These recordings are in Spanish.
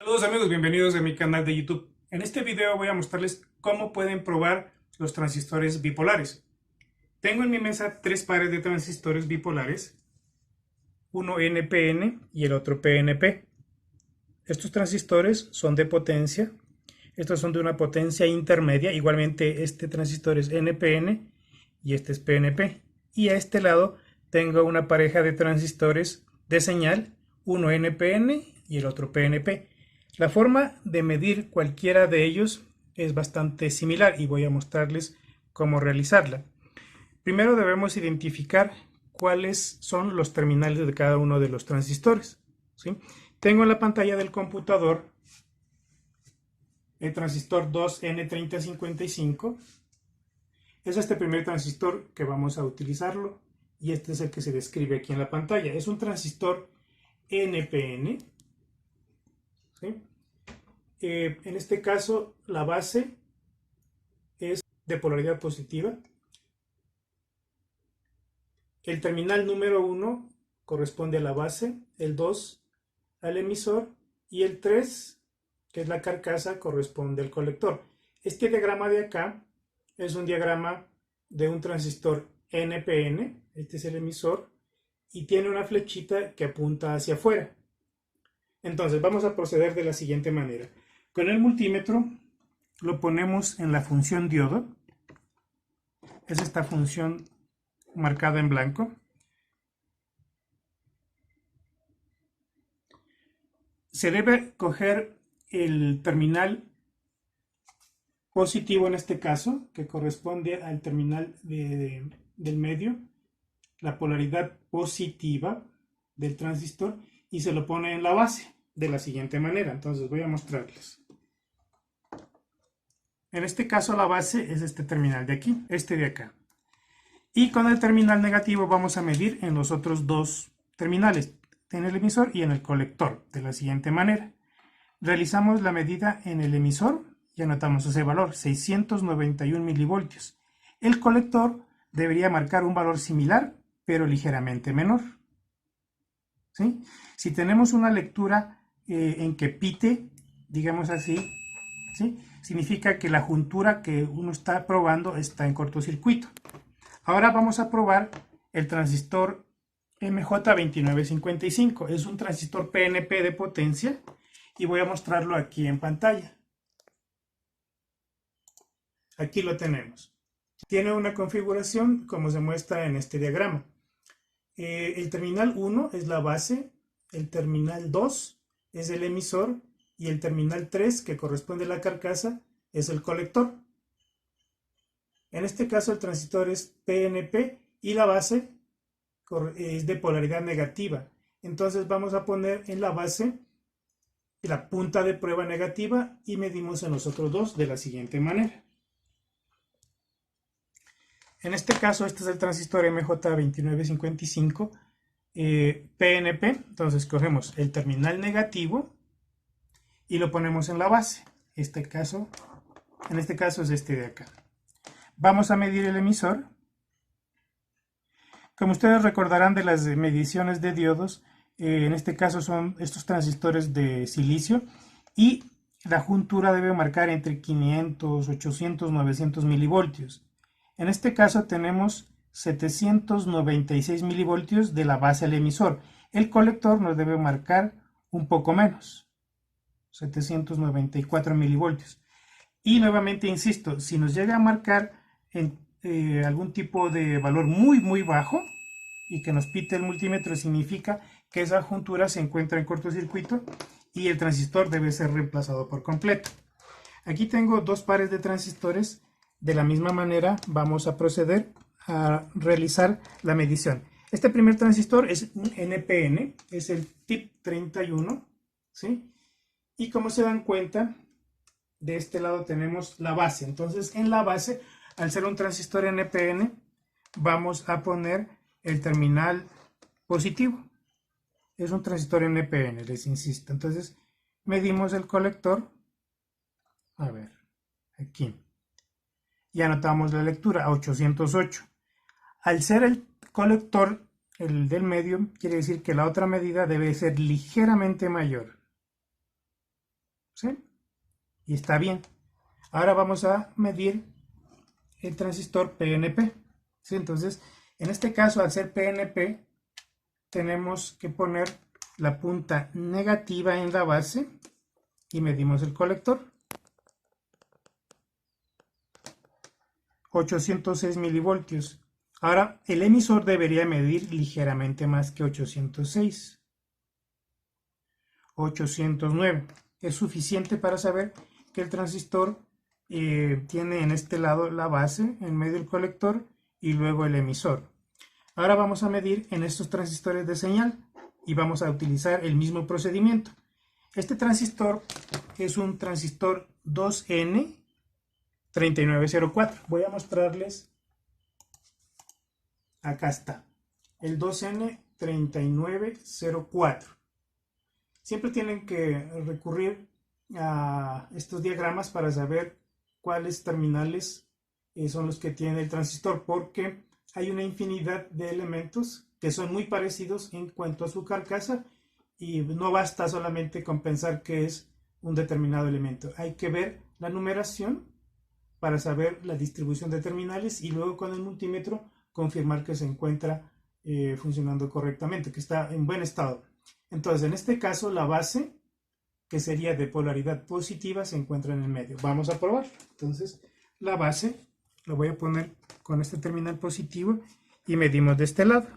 Saludos amigos, bienvenidos a mi canal de YouTube. En este video voy a mostrarles cómo pueden probar los transistores bipolares. Tengo en mi mesa tres pares de transistores bipolares, uno NPN y el otro PNP. Estos transistores son de potencia, estos son de una potencia intermedia, igualmente este transistor es NPN y este es PNP. Y a este lado tengo una pareja de transistores de señal, uno NPN y el otro PNP. La forma de medir cualquiera de ellos es bastante similar y voy a mostrarles cómo realizarla. Primero debemos identificar cuáles son los terminales de cada uno de los transistores, ¿sí? Tengo en la pantalla del computador el transistor 2N3055. Es este primer transistor que vamos a utilizarlo y este es el que se describe aquí en la pantalla. Es un transistor NPN, ¿sí? En este caso la base es de polaridad positiva. El terminal número 1 corresponde a la base, el 2 al emisor y el 3, que es la carcasa, corresponde al colector. Este diagrama de acá es un diagrama de un transistor NPN, este es el emisor, y tiene una flechita que apunta hacia afuera. Entonces vamos a proceder de la siguiente manera. Con el multímetro lo ponemos en la función diodo, es esta función marcada en blanco. Se debe coger el terminal positivo en este caso, que corresponde al terminal del medio, la polaridad positiva del transistor, y se lo pone en la base de la siguiente manera. Entonces voy a mostrarles. En este caso la base es este terminal de aquí, este de acá. Y con el terminal negativo vamos a medir en los otros dos terminales, en el emisor y en el colector, de la siguiente manera. Realizamos la medida en el emisor y anotamos ese valor, 691 milivoltios. El colector debería marcar un valor similar, pero ligeramente menor, ¿sí? Si tenemos una lectura en que pite, digamos así, ¿sí?, significa que la juntura que uno está probando está en cortocircuito. Ahora vamos a probar el transistor MJ2955. Es un transistor PNP de potencia y voy a mostrarlo aquí en pantalla. Aquí lo tenemos. Tiene una configuración como se muestra en este diagrama. El terminal 1 es la base, el terminal 2 es el emisor y el terminal 3, que corresponde a la carcasa, es el colector. En este caso el transistor es PNP y la base es de polaridad negativa. Entonces vamos a poner en la base la punta de prueba negativa y medimos en los otros dos de la siguiente manera. En este caso, este es el transistor MJ2955 PNP. Entonces cogemos el terminal negativo y lo ponemos en la base. En este caso es este de acá. Vamos a medir el emisor. Como ustedes recordarán de las mediciones de diodos, en este caso son estos transistores de silicio y la juntura debe marcar entre 500, 800, 900 milivoltios. En este caso tenemos 796 milivoltios de la base al emisor. El colector nos debe marcar un poco menos, 794 milivoltios. Y nuevamente insisto, si nos llega a marcar algún tipo de valor muy bajo y que nos pite el multímetro, significa que esa juntura se encuentra en cortocircuito y el transistor debe ser reemplazado por completo. Aquí tengo dos pares de transistores. De la misma manera vamos a proceder a realizar la medición. Este primer transistor es un NPN, es el TIP 31, ¿sí? Y como se dan cuenta, de este lado tenemos la base. Entonces en la base, al ser un transistor NPN, vamos a poner el terminal positivo. Es un transistor NPN, les insisto. Entonces medimos el colector, a ver, aquí, y anotamos la lectura a 808. Al ser el colector, el del medio, quiere decir que la otra medida debe ser ligeramente mayor. y está bien. Ahora vamos a medir el transistor PNP. ¿Sí? Entonces, en este caso, al ser PNP, tenemos que poner la punta negativa en la base y medimos el colector. 806 milivoltios. Ahora, el emisor debería medir ligeramente más que 806. 809. Es suficiente para saber que el transistor tiene en este lado la base, en medio el colector y luego el emisor. Ahora vamos a medir en estos transistores de señal y vamos a utilizar el mismo procedimiento. Este transistor es un transistor 2N3904. Voy a mostrarles. Acá está, el 2N3904. Siempre tienen que recurrir a estos diagramas para saber cuáles terminales son los que tiene el transistor, porque hay una infinidad de elementos que son muy parecidos en cuanto a su carcasa y no basta solamente con pensar que es un determinado elemento. Hay que ver la numeración para saber la distribución de terminales y luego con el multímetro confirmar que se encuentra funcionando correctamente, que está en buen estado. Entonces, en este caso, la base, que sería de polaridad positiva, se encuentra en el medio. Vamos a probar. Entonces, la base la voy a poner con este terminal positivo y medimos de este lado.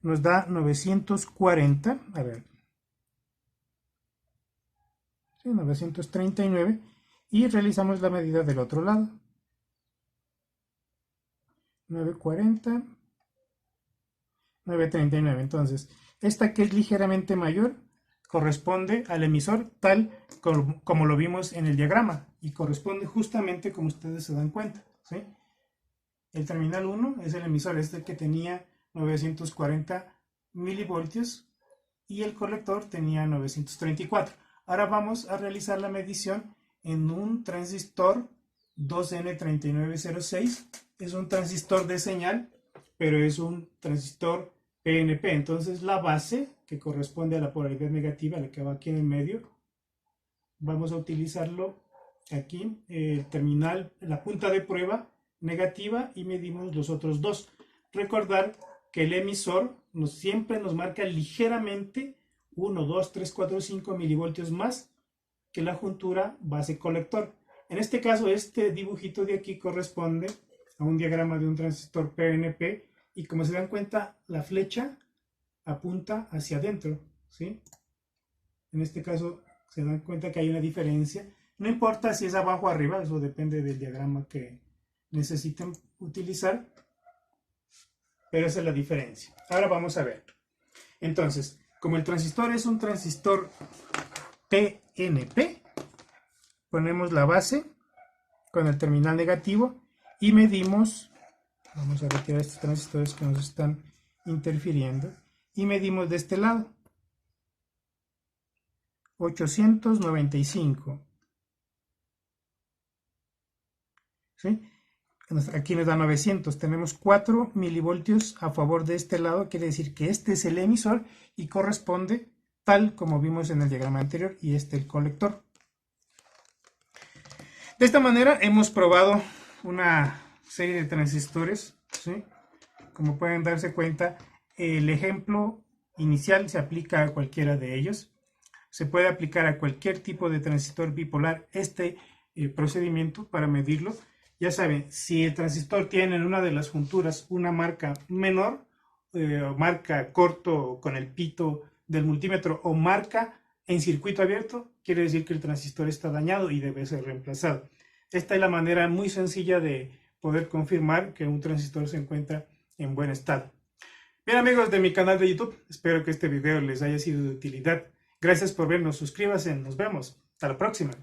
Nos da 940, a ver, sí, 939, y realizamos la medida del otro lado. 940, 939. Entonces, esta que es ligeramente mayor corresponde al emisor tal como lo vimos en el diagrama y corresponde justamente como ustedes se dan cuenta, ¿sí? El terminal 1 es el emisor, este que tenía 940 milivoltios y el colector tenía 934. Ahora vamos a realizar la medición en un transistor 2N3906. Es un transistor de señal, pero es un transistor PNP. Entonces la base, que corresponde a la polaridad negativa, la que va aquí en el medio, vamos a utilizarlo aquí, el terminal, la punta de prueba negativa, y medimos los otros dos. Recordar que el emisor siempre nos marca ligeramente 1, 2, 3, 4, 5 milivoltios más que la juntura base colector. En este caso, este dibujito de aquí corresponde a un diagrama de un transistor PNP y como se dan cuenta, la flecha apunta hacia adentro, ¿sí? En este caso se dan cuenta que hay una diferencia. No importa si es abajo o arriba, eso depende del diagrama que necesiten utilizar, pero esa es la diferencia. Ahora vamos a ver. Entonces, como el transistor es un transistor PNP, ponemos la base con el terminal negativo y medimos, vamos a retirar estos transistores que nos están interfiriendo, y medimos de este lado, 895. ¿Sí? Aquí nos da 900, tenemos 4 milivoltios a favor de este lado, quiere decir que este es el emisor y corresponde tal como vimos en el diagrama anterior, y este el colector. De esta manera hemos probado una serie de transistores, ¿sí? Como pueden darse cuenta, el ejemplo inicial se aplica a cualquiera de ellos. Se puede aplicar a cualquier tipo de transistor bipolar este procedimiento para medirlo. Ya saben, si el transistor tiene en una de las junturas una marca menor, marca corto con el pito del multímetro o marca en circuito abierto, quiere decir que el transistor está dañado y debe ser reemplazado. Esta es la manera muy sencilla de poder confirmar que un transistor se encuentra en buen estado. Bien, amigos de mi canal de YouTube, espero que este video les haya sido de utilidad. Gracias por vernos, suscríbanse, nos vemos. Hasta la próxima.